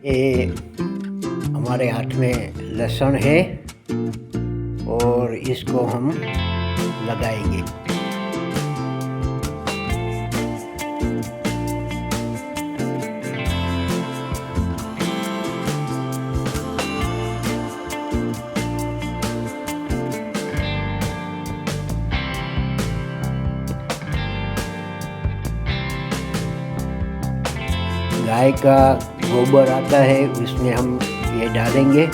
ये हमारे हाथ में लहसुन है और इसको हम लगाएंगे। गाय का गोबर आता है उसमें हम ये डालेंगे।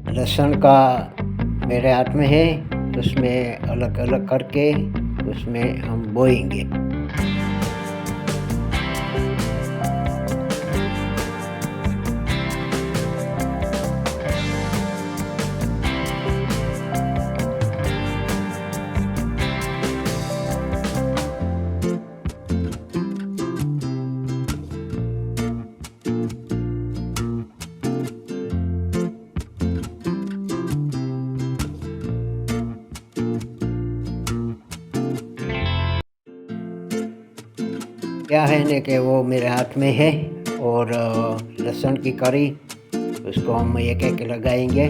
लहसुन का मेरे हाथ में है, उसमें अलग अलग करके उसमें हम बोएंगे। क्या है ने कि वो मेरे हाथ में है और लहसुन की करी उसको हम एक एक लगाएंगे।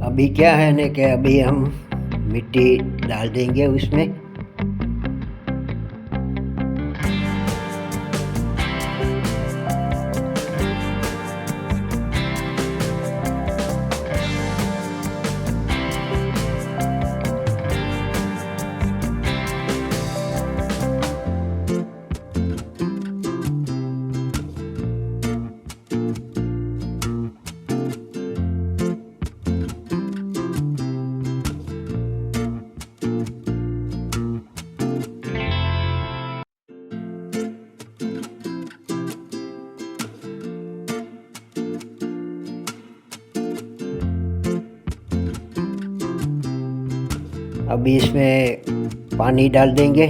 अभी क्या है ना कि अभी हम मिट्टी डाल देंगे उसमें। अभी इसमें पानी डाल देंगे